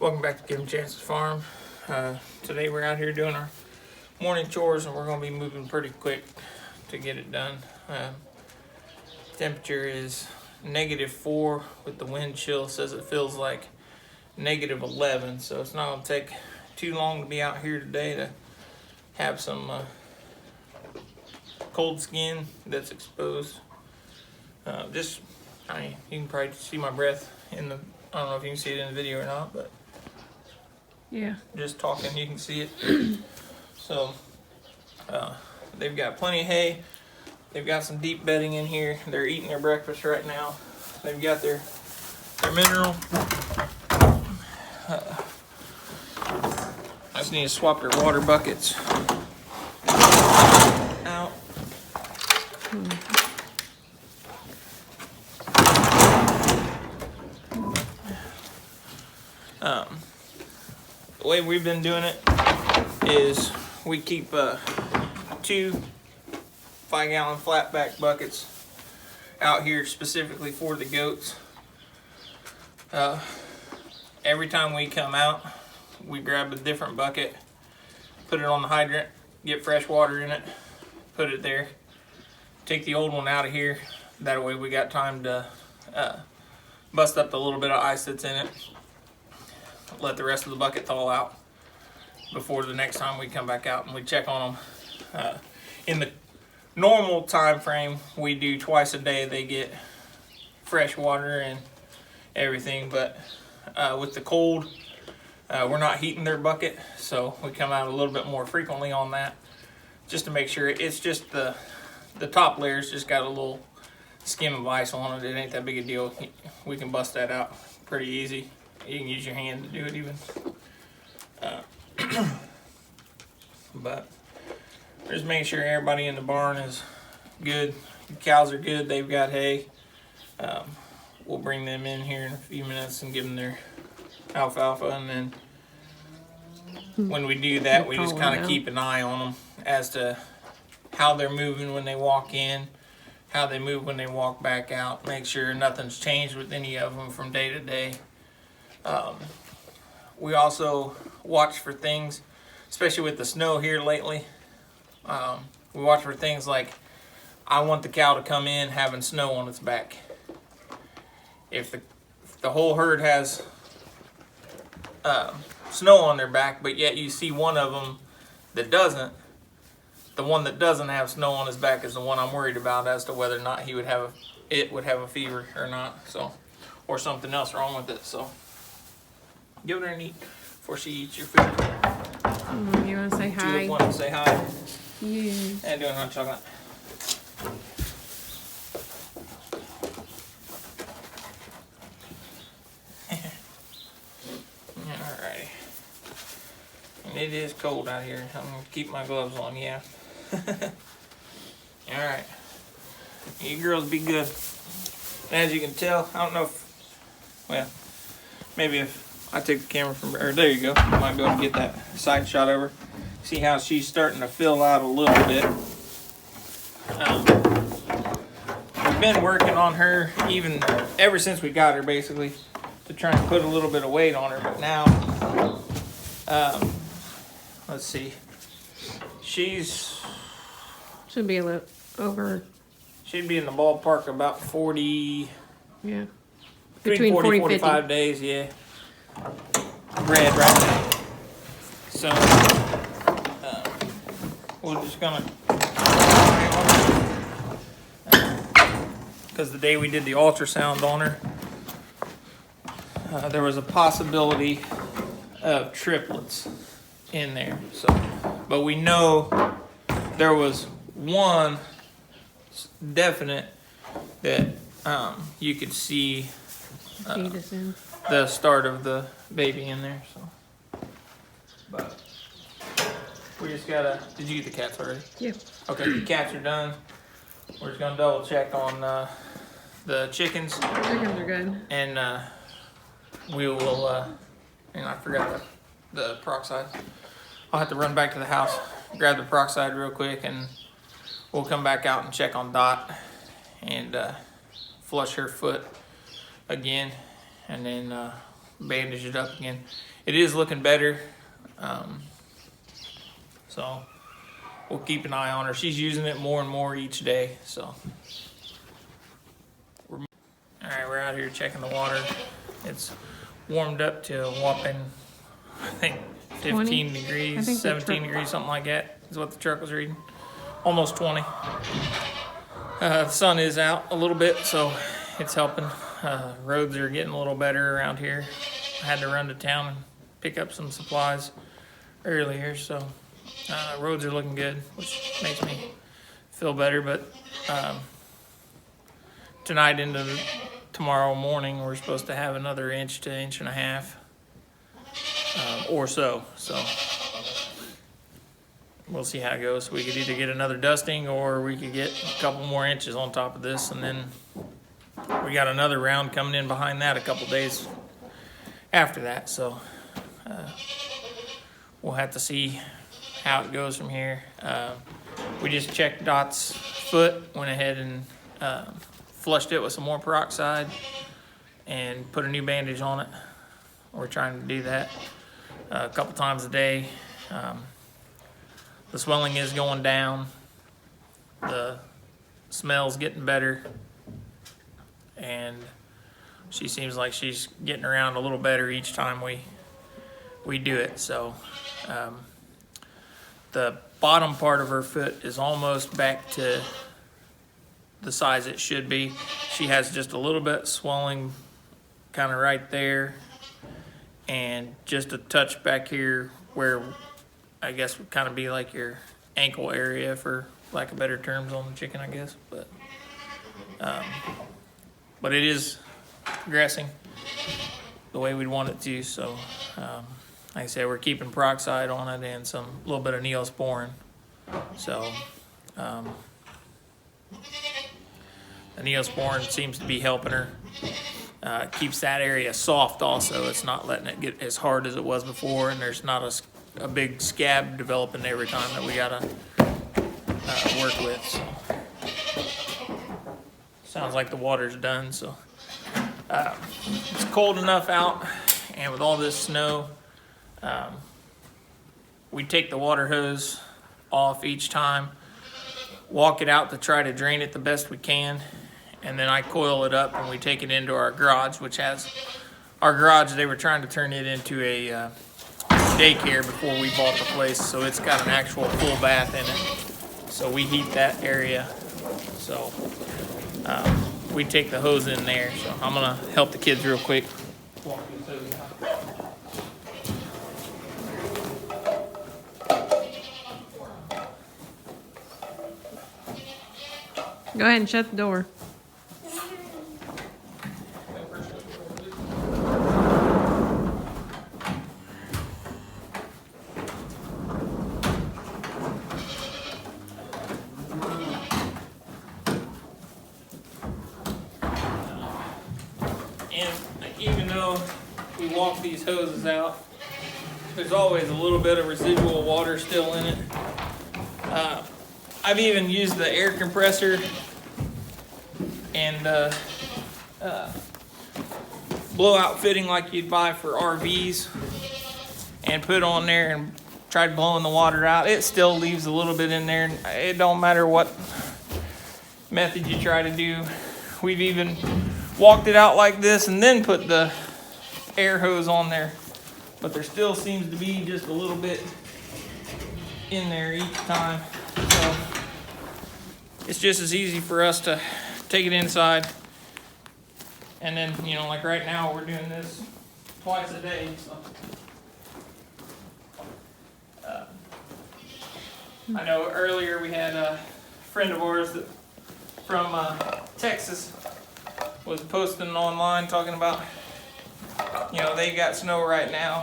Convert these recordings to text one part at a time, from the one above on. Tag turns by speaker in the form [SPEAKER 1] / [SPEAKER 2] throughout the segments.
[SPEAKER 1] Welcome back to Give 'em Chances Farm. Today we're out here doing our morning chores and we're going to be moving pretty quick to get it done. Temperature is -4 with the wind chill. Says it feels like -11, so it's not going to take too long to be out here today to have some cold skin that's exposed. You can probably see my breath in the, I don't know if you can see it in the video or not, but
[SPEAKER 2] yeah,
[SPEAKER 1] just talking you can see it. So they've got plenty of hay. They've got some deep bedding in here. They're eating their breakfast right now. They've got their mineral. I just need to swap their water buckets out. The way we've been doing it is we keep 2 5-gallon flatback buckets out here specifically for the goats. Every time we come out, we grab a different bucket, put it on the hydrant, get fresh water in it, put it there, take the old one out of here. That way we got time to bust up the little bit of ice that's in it, let the rest of the bucket thaw out before the next time we come back out and we check on them. In the normal time frame, we do twice a day. They get fresh water and everything, but with the cold, we're not heating their bucket, so we come out a little bit more frequently on that just to make sure. It's just the top layer's just got a little skim of ice on it. It ain't that big a deal. We can bust that out pretty easy. You can use your hand to do it even. But just making sure everybody in the barn is good. The cows are good. They've got hay. We'll bring them in here in a few minutes and give them their alfalfa, and then when we do that, we just kind of keep an eye on them as to how they're moving when they walk in, how they move when they walk back out. Make sure nothing's changed with any of them from day to day. We also watch for things, especially with the snow here lately. We watch for things like, I want the cow to come in having snow on its back. If the whole herd has snow on their back, but yet you see one of them that doesn't, the one that doesn't have snow on his back is the one I'm worried about as to whether or not he would have a fever or not, so, or something else wrong with it. So give her an eat before she eats your food.
[SPEAKER 2] You want to say hi?
[SPEAKER 1] You want to say hi?
[SPEAKER 2] Yeah.
[SPEAKER 1] And doing hot chocolate. Alrighty. And it is cold out here. I'm gonna keep my gloves on, yeah. Alright. You girls be good. As you can tell, I don't know if, well, maybe if I take the camera from, or there you go, you might be able to get that side shot over. See how she's starting to fill out a little bit. We've been working on her even ever since we got her, basically, to try and put a little bit of weight on her. But now, let's see,
[SPEAKER 2] Should be a little over.
[SPEAKER 1] She'd be in the ballpark about 40.
[SPEAKER 2] Yeah.
[SPEAKER 1] Between 40 and 45 days, yeah. Red right now. So, we're just gonna, because the day we did the ultrasound on her, there was a possibility of triplets in there. So, but we know there was one definite that you could see the start of the baby in there. So, but we just gotta. Did you get the cats already?
[SPEAKER 2] Yeah.
[SPEAKER 1] Okay, the cats are done. We're just gonna double check on the chickens.
[SPEAKER 2] Chickens are good.
[SPEAKER 1] And we will. And I forgot the peroxide. I'll have to run back to the house, grab the peroxide real quick, and we'll come back out and check on Dot and flush her foot again, and then bandage it up again. it is looking better. So we'll keep an eye on her. She's using it more and more each day. So, all right, we're out here checking the water. It's warmed up to a whopping, I think, 15 degrees, 17 degrees, something like that is what the truck was reading. Almost 20. The sun is out a little bit, so it's helping. Roads are getting a little better around here. I had to run to town and pick up some supplies earlier, so roads are looking good, which makes me feel better. But tonight into tomorrow morning, we're supposed to have another inch to inch and a half or so. So we'll see how it goes. We could either get another dusting or we could get a couple more inches on top of this, and then we got another round coming in behind that a couple days after that. So we'll have to see how it goes from here. We just checked Dot's foot, went ahead and flushed it with some more peroxide and put a new bandage on it. We're trying to do that a couple times a day. The swelling is going down. The smell's getting better. And she seems like she's getting around a little better each time we do it. So the bottom part of her foot is almost back to the size it should be. She has just a little bit swelling kind of right there, and just a touch back here where I guess would kind of be like your ankle area, for lack of better terms, on the chicken, I guess. But it is progressing the way we'd want it to. So like I said, we're keeping peroxide on it and a little bit of Neosporin. So the Neosporin seems to be helping her. Keeps that area soft also. It's not letting it get as hard as it was before, and there's not a big scab developing every time that we gotta work with. So sounds like the water's done. So it's cold enough out, and with all this snow, we take the water hose off each time, walk it out to try to drain it the best we can, and then I coil it up and we take it into our garage, which has our garage. They were trying to turn it into a daycare before we bought the place, so it's got an actual full bath in it. So we heat that area. So we take the hose in there. So I'm gonna help the kids real quick. Walk these hoses out.
[SPEAKER 2] Go ahead and shut the door.
[SPEAKER 1] And even though we walk these hoses out, there's always a little bit of residual water still in it. I've even used the air compressor and blowout fitting like you'd buy for RVs and put on there and tried blowing the water out. It still leaves a little bit in there. It don't matter what method you try to do. We've even walked it out like this and then put the air hose on there, but there still seems to be just a little bit in there each time. So it's just as easy for us to take it inside, and then, you know, like right now we're doing this twice a day. So I know earlier we had a friend of ours that from Texas was posting online talking about, you know, they got snow right now.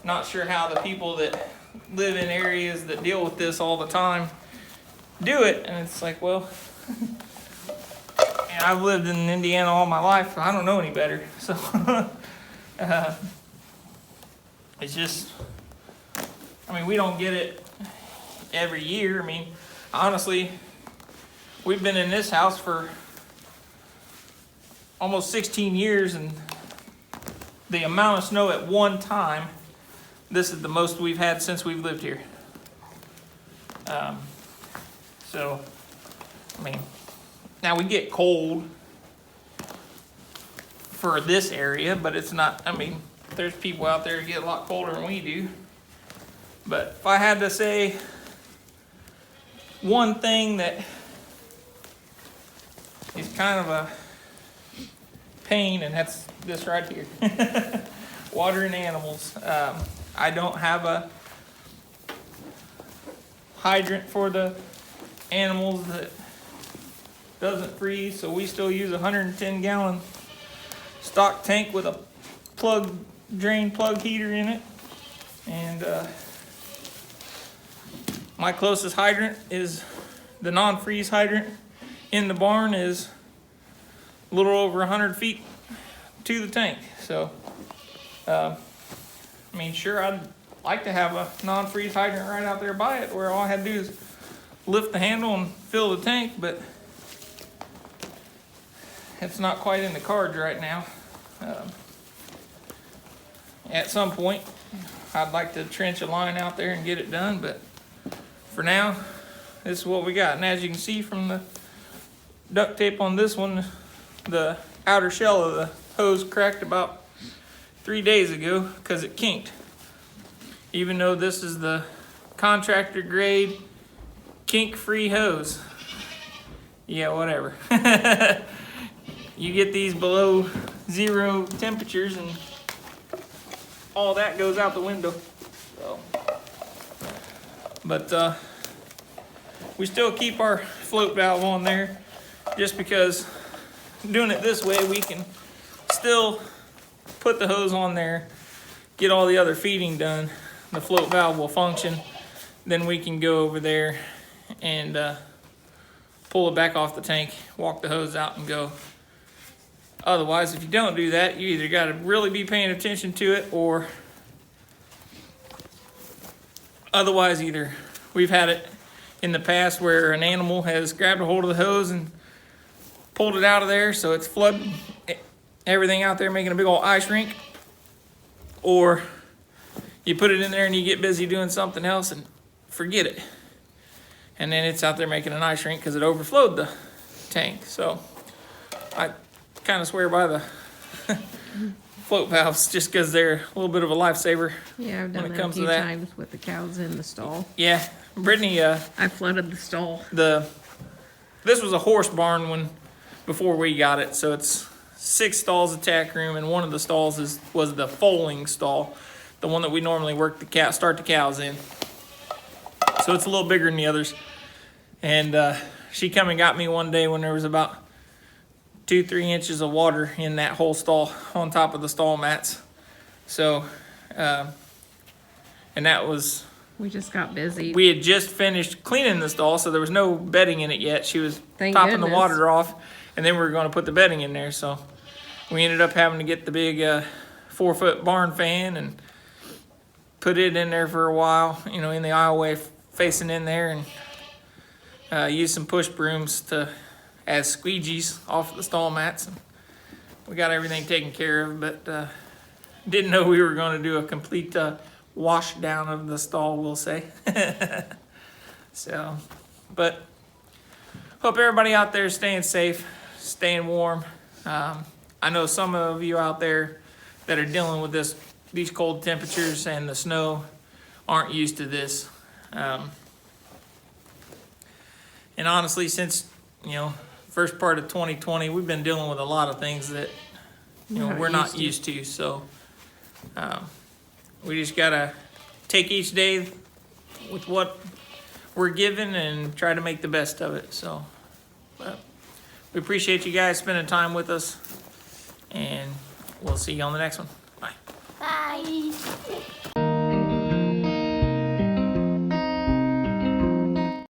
[SPEAKER 1] Not sure how the people that live in areas that deal with this all the time do it. And it's like, well, and I've lived in Indiana all my life. I don't know any better. So it's just, I mean, we don't get it every year. I mean, honestly, we've been in this house for almost 16 years, and the amount of snow at one time, this is the most we've had since we've lived here. So, I mean, now we get cold for this area, but it's not, I mean, there's people out there that get a lot colder than we do. But if I had to say one thing that is kind of a pain, and that's this right here. Watering animals. I don't have a hydrant for the animals that doesn't freeze, so we still use a 110-gallon stock tank with a drain plug heater in it. And my closest hydrant is the non-freeze hydrant in the barn is a little over 100 feet to the tank. So, I mean, sure, I'd like to have a non-freeze hydrant right out there by it where all I had to do is lift the handle and fill the tank, but it's not quite in the cards right now. At some point, I'd like to trench a line out there and get it done, but for now, this is what we got. And as you can see from the duct tape on this one, the outer shell of the hose cracked about 3 days ago because it kinked. Even though this is the contractor grade kink-free hose. Yeah, whatever. You get these below 0 temperatures and all that goes out the window. So, but we still keep our float valve on there just because doing it this way we can still put the hose on there, get all the other feeding done. The float valve will function. Then we can go over there and pull it back off the tank, walk the hose out and go. Otherwise, if you don't do that, you either got to really be paying attention to it, or otherwise either we've had it in the past where an animal has grabbed a hold of the hose and pulled it out of there, so it's flooding everything out there, making a big old ice rink, or you put it in there and you get busy doing something else and forget it, and then it's out there making an ice rink because it overflowed the tank. So I kind of swear by the float valves just because they're a little bit of a lifesaver.
[SPEAKER 2] Yeah, I've done
[SPEAKER 1] when it
[SPEAKER 2] that a
[SPEAKER 1] comes
[SPEAKER 2] few
[SPEAKER 1] to that.
[SPEAKER 2] times with the cows in the stall.
[SPEAKER 1] Yeah, Brittany,
[SPEAKER 2] I flooded the stall.
[SPEAKER 1] this was a horse barn before we got it, so it's 6 stalls of tack room, and one of the stalls was the foaling stall, the one that we normally start the cows in. So it's a little bigger than the others. And she come and got me one day when there was about 2-3 inches of water in that whole stall on top of the stall mats. So, and that was...
[SPEAKER 2] We just got busy.
[SPEAKER 1] We had just finished cleaning the stall, so there was no bedding in it yet. She was
[SPEAKER 2] Thank
[SPEAKER 1] topping
[SPEAKER 2] goodness.
[SPEAKER 1] the water off, and then we were going to put the bedding in there. So we ended up having to get the big 4-foot barn fan and put it in there for a while, in the aisleway facing in there, and use some push brooms as squeegees off of the stall mats. And we got everything taken care of, but didn't know we were going to do a complete wash down of the stall, we'll say. So, but hope everybody out there is staying safe, staying warm. I know some of you out there that are dealing with these cold temperatures and the snow aren't used to this. And honestly, since, first part of 2020, we've been dealing with a lot of things that, we're not used to. So, we just gotta take each day with what we're given and try to make the best of it. So, but we appreciate you guys spending time with us, and we'll see you on the next one.